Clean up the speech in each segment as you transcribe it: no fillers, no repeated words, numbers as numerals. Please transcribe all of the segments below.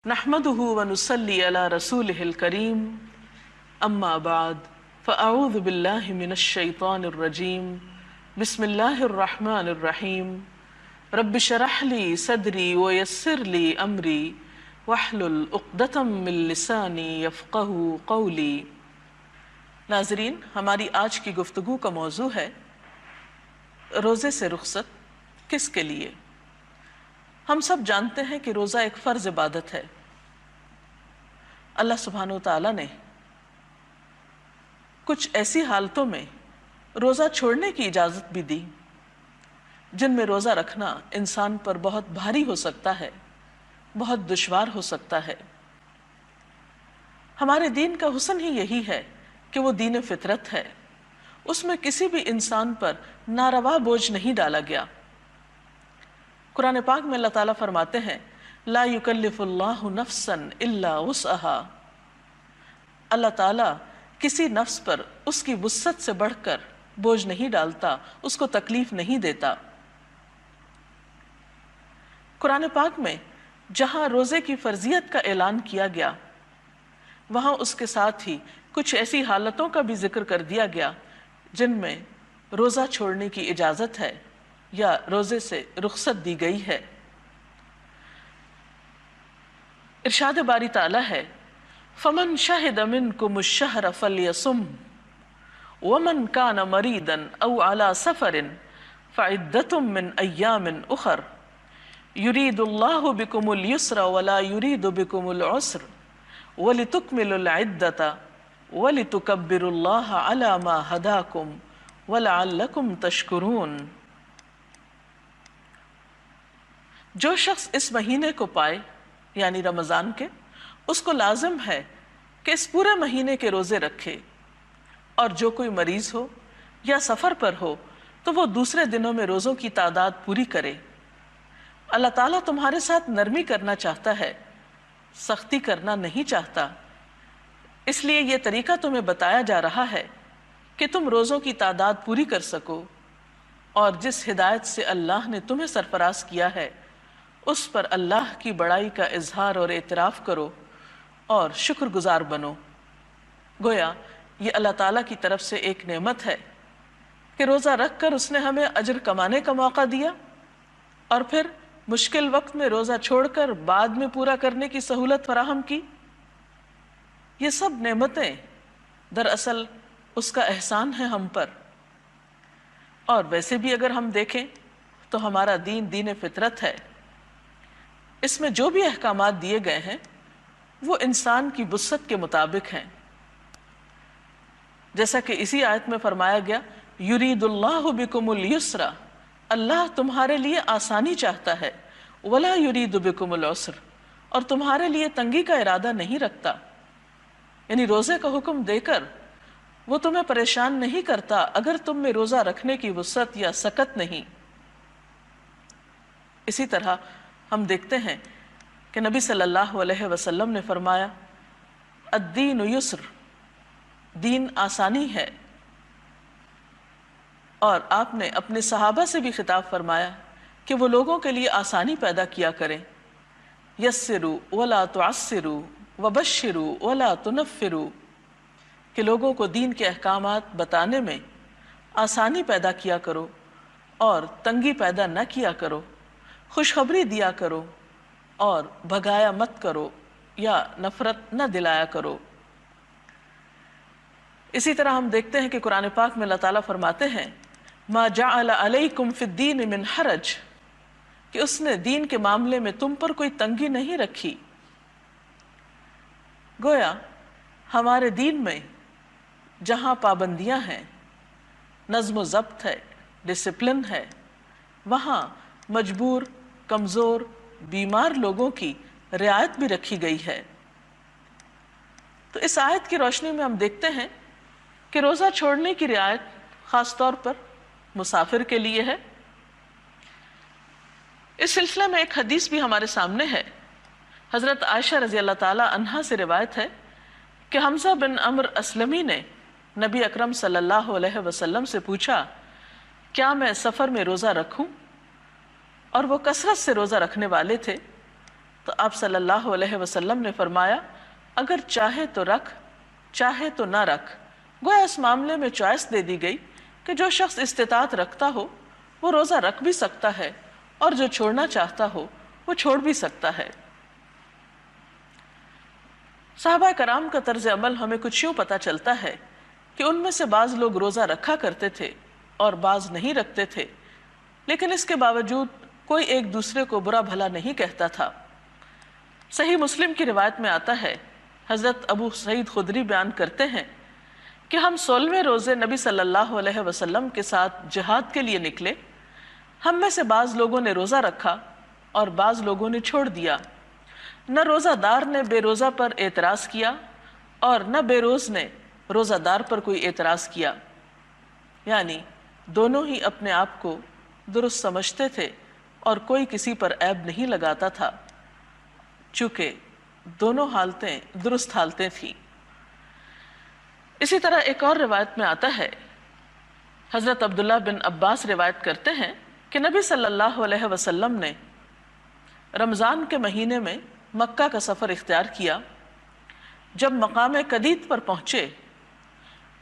نحمده ونصلي على رسوله الكريم اما بعد فاعوذ بالله من الشيطان الرجيم بسم الله الرحمن الرحيم رب اشرح لي صدري ويسر لي امري واحلل عقدة من لساني يفقهوا قولي۔ ناظرین، ہماری آج کی گفتگو کا موضوع ہے روزے سے رخصت کس کے لیے۔ ہم سب جانتے ہیں کہ روزہ ایک فرض عبادت ہے۔ اللہ سبحانہ وتعالیٰ نے کچھ ایسی حالتوں میں روزہ چھوڑنے کی اجازت بھی دی جن میں روزہ رکھنا انسان پر بہت بھاری ہو سکتا ہے، بہت دشوار ہو سکتا ہے۔ ہمارے دین کا حسن ہی یہی ہے کہ وہ دین فطرت ہے، اس میں کسی بھی انسان پر ناروا بوجھ نہیں ڈالا گیا۔ قرآن پاک میں اللہ تعالیٰ فرماتے ہیں لا یکلف اللہ نفسا الا وسعها۔ اللہ تعالیٰ کسی نفس پر اس کی وسعت سے بڑھ کر بوجھ نہیں ڈالتا، اس کو تکلیف نہیں دیتا۔ قرآن پاک میں جہاں روزے کی فرضیت کا اعلان کیا گیا وہاں اس کے ساتھ ہی کچھ ایسی حالتوں کا بھی ذکر کر دیا گیا جن میں روزہ چھوڑنے کی اجازت ہے یا روزے سے رخصت دی گئی ہے۔ ارشاد باری تعالیٰ ہے فَمَنْ شَهِدَ مِنْكُمُ الشَّهْرَ فَلْيَصُمْهُ وَمَنْ كَانَ مَرِيضًا أَوْ عَلَى سَفَرٍ فَعِدَّةٌ مِّنْ أَيَّامٍ أُخَرَ يُرِيدُ اللَّهُ بِكُمُ الْيُسْرَ وَلَا يُرِيدُ بِكُمُ الْعُسْرَ وَلِتُكْمِلُوا الْعِدَّةَ وَلِتُكَبِّرُوا اللَّهَ عَلَى مَا هَدَاكُمْ وَلَعَلَّكُمْ تَشْكُرُونَ۔ جو شخص اس مہینے کو پائے یعنی رمضان کے، اس کو لازم ہے کہ اس پورے مہینے کے روزے رکھے، اور جو کوئی مریض ہو یا سفر پر ہو تو وہ دوسرے دنوں میں روزوں کی تعداد پوری کرے۔ اللہ تعالیٰ تمہارے ساتھ نرمی کرنا چاہتا ہے، سختی کرنا نہیں چاہتا، اس لیے یہ طریقہ تمہیں بتایا جا رہا ہے کہ تم روزوں کی تعداد پوری کر سکو، اور جس ہدایت سے اللہ نے تمہیں سرفراز کیا ہے اس پر اللہ کی بڑائی کا اظہار اور اعتراف کرو اور شکر گزار بنو۔ گویا یہ اللہ تعالیٰ کی طرف سے ایک نعمت ہے کہ روزہ رکھ کر اس نے ہمیں اجر کمانے کا موقع دیا، اور پھر مشکل وقت میں روزہ چھوڑ کر بعد میں پورا کرنے کی سہولت فراہم کی۔ یہ سب نعمتیں دراصل اس کا احسان ہے ہم پر۔ اور ویسے بھی اگر ہم دیکھیں تو ہمارا دین دین فطرت ہے، اس میں جو بھی احکامات دیے گئے ہیں وہ انسان کی وسعت کے مطابق ہیں، جیسا کہ اسی آیت میں فرمایا گیا یرید اللہ بکم اليسر، اللہ تمہارے لیے آسانی چاہتا ہے، ولا یرید بکم العسر، اور تمہارے لیے تنگی کا ارادہ نہیں رکھتا۔ یعنی روزے کا حکم دے کر وہ تمہیں پریشان نہیں کرتا اگر تم میں روزہ رکھنے کی وسعت یا سکت نہیں۔ اسی طرح ہم دیکھتے ہیں کہ نبی صلی اللہ علیہ وسلم نے فرمایا الدین یسر، دین آسانی ہے، اور آپ نے اپنے صحابہ سے بھی خطاب فرمایا کہ وہ لوگوں کے لیے آسانی پیدا کیا کریں، یسروا ولا تعسروا وبشروا ولا تنفروا، کہ لوگوں کو دین کے احکامات بتانے میں آسانی پیدا کیا کرو اور تنگی پیدا نہ کیا کرو، خوشخبری دیا کرو اور بھگایا مت کرو یا نفرت نہ دلایا کرو۔ اسی طرح ہم دیکھتے ہیں کہ قرآن پاک میں اللہ تعالیٰ فرماتے ہیں ما جعل علیکم فی الدین من حرج، کہ اس نے دین کے معاملے میں تم پر کوئی تنگی نہیں رکھی۔ گویا ہمارے دین میں جہاں پابندیاں ہیں، نظم و ضبط ہے، ڈسپلن ہے، وہاں مجبور، کمزور، بیمار لوگوں کی رعایت بھی رکھی گئی ہے۔ تو اس آیت کی روشنی میں ہم دیکھتے ہیں کہ روزہ چھوڑنے کی رعایت خاص طور پر مسافر کے لیے ہے۔ اس سلسلے میں ایک حدیث بھی ہمارے سامنے ہے۔ حضرت عائشہ رضی اللہ تعالی عنہا سے روایت ہے کہ حمزہ بن عمرو اسلمی نے نبی اکرم صلی اللہ علیہ وسلم سے پوچھا کیا میں سفر میں روزہ رکھوں؟ اور وہ کثرت سے روزہ رکھنے والے تھے، تو آپ صلی اللہ علیہ وسلم نے فرمایا اگر چاہے تو رکھ چاہے تو نہ رکھ۔ گویا اس معاملے میں چوائس دے دی گئی کہ جو شخص استطاعت رکھتا ہو وہ روزہ رکھ بھی سکتا ہے اور جو چھوڑنا چاہتا ہو وہ چھوڑ بھی سکتا ہے۔ صحابہ کرام کا طرز عمل ہمیں کچھ یوں پتہ چلتا ہے کہ ان میں سے بعض لوگ روزہ رکھا کرتے تھے اور بعض نہیں رکھتے تھے، لیکن اس کے باوجود کوئی ایک دوسرے کو برا بھلا نہیں کہتا تھا۔ صحیح مسلم کی روایت میں آتا ہے، حضرت ابو سعید خدری بیان کرتے ہیں کہ ہم 16ویں روزے نبی صلی اللہ علیہ وسلم کے ساتھ جہاد کے لیے نکلے۔ ہم میں سے بعض لوگوں نے روزہ رکھا اور بعض لوگوں نے چھوڑ دیا۔ نہ روزہ دار نے بے روزہ پر اعتراض کیا اور نہ بے روز نے روزہ دار پر کوئی اعتراض کیا، یعنی دونوں ہی اپنے آپ کو درست سمجھتے تھے اور کوئی کسی پر عیب نہیں لگاتا تھا، چونکہ دونوں حالتیں درست حالتیں تھیں۔ اسی طرح ایک اور روایت میں آتا ہے، حضرت عبداللہ بن عباس روایت کرتے ہیں کہ نبی صلی اللہ علیہ وسلم نے رمضان کے مہینے میں مکہ کا سفر اختیار کیا۔ جب مقام قدید پر پہنچے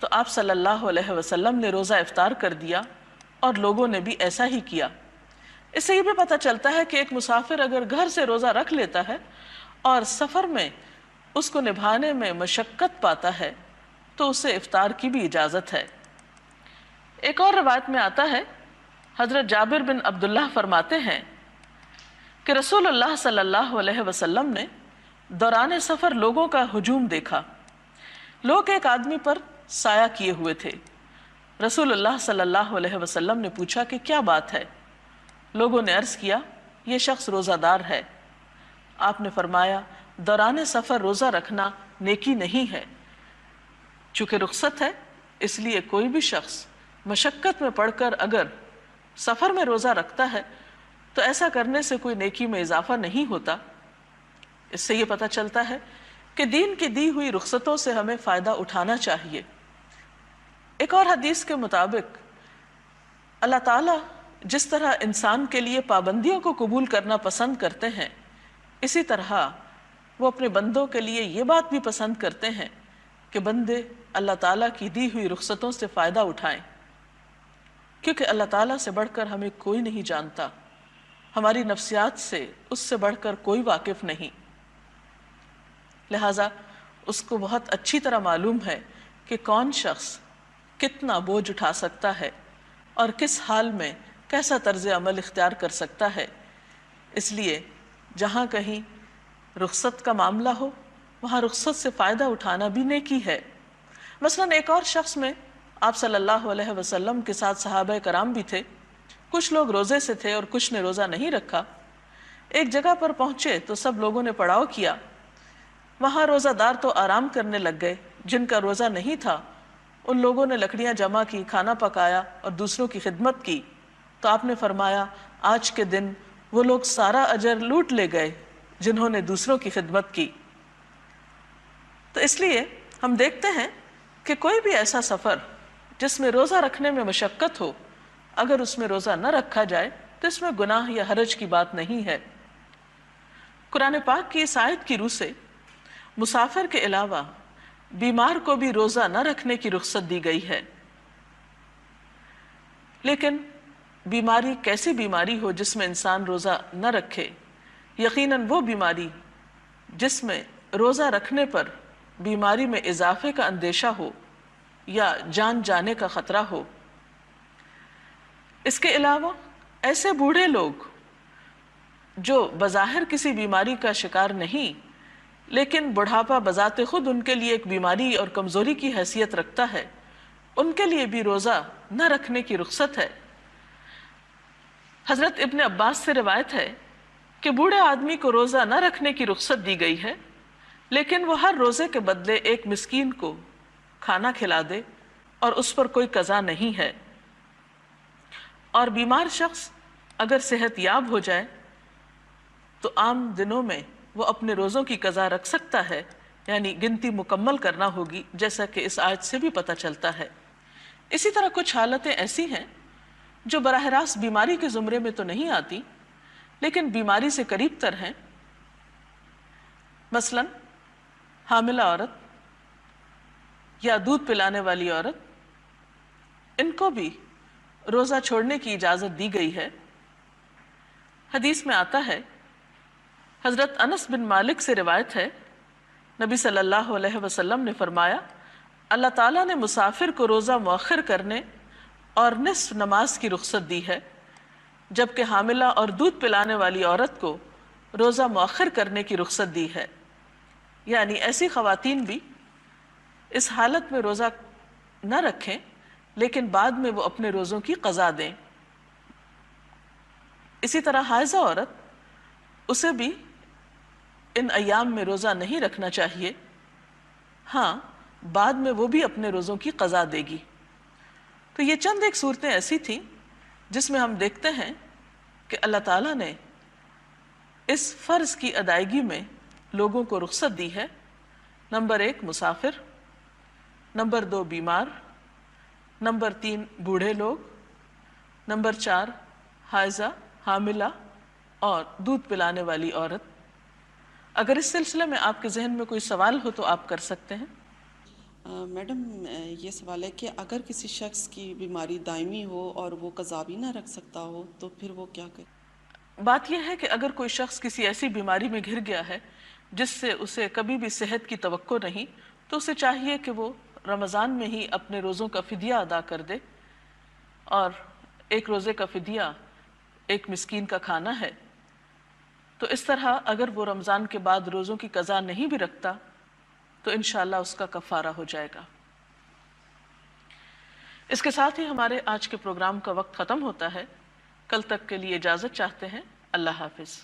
تو آپ صلی اللہ علیہ وسلم نے روزہ افطار کر دیا اور لوگوں نے بھی ایسا ہی کیا۔ اس سے یہ بھی پتہ چلتا ہے کہ ایک مسافر اگر گھر سے روزہ رکھ لیتا ہے اور سفر میں اس کو نبھانے میں مشقت پاتا ہے تو اسے افطار کی بھی اجازت ہے۔ ایک اور روایت میں آتا ہے، حضرت جابر بن عبداللہ فرماتے ہیں کہ رسول اللہ صلی اللہ علیہ وسلم نے دوران سفر لوگوں کا ہجوم دیکھا۔ لوگ ایک آدمی پر سایہ کیے ہوئے تھے۔ رسول اللہ صلی اللہ علیہ وسلم نے پوچھا کہ کیا بات ہے؟ لوگوں نے عرض کیا یہ شخص روزہ دار ہے۔ آپ نے فرمایا دوران سفر روزہ رکھنا نیکی نہیں ہے۔ چونکہ رخصت ہے اس لیے کوئی بھی شخص مشقت میں پڑھ کر اگر سفر میں روزہ رکھتا ہے تو ایسا کرنے سے کوئی نیکی میں اضافہ نہیں ہوتا۔ اس سے یہ پتہ چلتا ہے کہ دین کی دی ہوئی رخصتوں سے ہمیں فائدہ اٹھانا چاہیے۔ ایک اور حدیث کے مطابق اللہ تعالیٰ جس طرح انسان کے لیے پابندیوں کو قبول کرنا پسند کرتے ہیں، اسی طرح وہ اپنے بندوں کے لیے یہ بات بھی پسند کرتے ہیں کہ بندے اللہ تعالیٰ کی دی ہوئی رخصتوں سے فائدہ اٹھائیں، کیونکہ اللہ تعالیٰ سے بڑھ کر ہمیں کوئی نہیں جانتا، ہماری نفسیات سے اس سے بڑھ کر کوئی واقف نہیں، لہٰذا اس کو بہت اچھی طرح معلوم ہے کہ کون شخص کتنا بوجھ اٹھا سکتا ہے اور کس حال میں کیسا طرز عمل اختیار کر سکتا ہے۔ اس لیے جہاں کہیں رخصت کا معاملہ ہو وہاں رخصت سے فائدہ اٹھانا بھی نیکی ہے۔ مثلاً ایک اور شخص میں آپ صلی اللہ علیہ وسلم کے ساتھ صحابہ کرام بھی تھے، کچھ لوگ روزے سے تھے اور کچھ نے روزہ نہیں رکھا۔ ایک جگہ پر پہنچے تو سب لوگوں نے پڑاؤ کیا، وہاں روزہ دار تو آرام کرنے لگ گئے، جن کا روزہ نہیں تھا ان لوگوں نے لکڑیاں جمع کی، کھانا پکایا اور دوسروں کی خدمت کی۔ تو آپ نے فرمایا آج کے دن وہ لوگ سارا اجر لوٹ لے گئے جنہوں نے دوسروں کی خدمت کی۔ تو اس لیے ہم دیکھتے ہیں کہ کوئی بھی ایسا سفر جس میں روزہ رکھنے میں مشقت ہو، اگر اس میں روزہ نہ رکھا جائے تو اس میں گناہ یا حرج کی بات نہیں ہے۔ قرآن پاک کی اس آیت کی روح سے مسافر کے علاوہ بیمار کو بھی روزہ نہ رکھنے کی رخصت دی گئی ہے۔ لیکن بیماری کیسی بیماری ہو جس میں انسان روزہ نہ رکھے؟ یقیناً وہ بیماری جس میں روزہ رکھنے پر بیماری میں اضافے کا اندیشہ ہو یا جان جانے کا خطرہ ہو۔ اس کے علاوہ ایسے بوڑھے لوگ جو بظاہر کسی بیماری کا شکار نہیں لیکن بڑھاپا بذات خود ان کے لیے ایک بیماری اور کمزوری کی حیثیت رکھتا ہے، ان کے لیے بھی روزہ نہ رکھنے کی رخصت ہے۔ حضرت ابن عباس سے روایت ہے کہ بوڑھے آدمی کو روزہ نہ رکھنے کی رخصت دی گئی ہے، لیکن وہ ہر روزے کے بدلے ایک مسکین کو کھانا کھلا دے اور اس پر کوئی قضا نہیں ہے۔ اور بیمار شخص اگر صحت یاب ہو جائے تو عام دنوں میں وہ اپنے روزوں کی قضا رکھ سکتا ہے، یعنی گنتی مکمل کرنا ہوگی، جیسا کہ اس آیت سے بھی پتہ چلتا ہے۔ اسی طرح کچھ حالتیں ایسی ہیں جو براہ راست بیماری کے زمرے میں تو نہیں آتی لیکن بیماری سے قریب تر ہیں، مثلاً حاملہ عورت یا دودھ پلانے والی عورت، ان کو بھی روزہ چھوڑنے کی اجازت دی گئی ہے۔ حدیث میں آتا ہے، حضرت انس بن مالک سے روایت ہے، نبی صلی اللہ علیہ وسلم نے فرمایا، اللہ تعالیٰ نے مسافر کو روزہ مؤخر کرنے اور نصف نماز کی رخصت دی ہے، جبکہ حاملہ اور دودھ پلانے والی عورت کو روزہ مؤخر کرنے کی رخصت دی ہے۔ یعنی ایسی خواتین بھی اس حالت میں روزہ نہ رکھیں لیکن بعد میں وہ اپنے روزوں کی قضا دیں۔ اسی طرح حائضہ عورت، اسے بھی ان ایام میں روزہ نہیں رکھنا چاہیے، ہاں بعد میں وہ بھی اپنے روزوں کی قضا دے گی۔ تو یہ چند ایک صورتیں ایسی تھیں جس میں ہم دیکھتے ہیں کہ اللہ تعالیٰ نے اس فرض کی ادائیگی میں لوگوں کو رخصت دی ہے۔ نمبر 1 مسافر، نمبر 2 بیمار، نمبر 3 بوڑھے لوگ، نمبر 4 حائضہ، حاملہ اور دودھ پلانے والی عورت۔ اگر اس سلسلے میں آپ کے ذہن میں کوئی سوال ہو تو آپ کر سکتے ہیں۔ میڈم یہ سوال ہے کہ اگر کسی شخص کی بیماری دائمی ہو اور وہ قضا بھی نہ رکھ سکتا ہو تو پھر وہ کیا کرے؟ بات یہ ہے کہ اگر کوئی شخص کسی ایسی بیماری میں گھر گیا ہے جس سے اسے کبھی بھی صحت کی توقع نہیں، تو اسے چاہیے کہ وہ رمضان میں ہی اپنے روزوں کا فدیہ ادا کر دے، اور ایک روزے کا فدیہ ایک مسکین کا کھانا ہے۔ تو اس طرح اگر وہ رمضان کے بعد روزوں کی قضا نہیں بھی رکھتا تو انشاءاللہ اس کا کفارہ ہو جائے گا۔ اس کے ساتھ ہی ہمارے آج کے پروگرام کا وقت ختم ہوتا ہے۔ کل تک کے لیے اجازت چاہتے ہیں۔ اللہ حافظ۔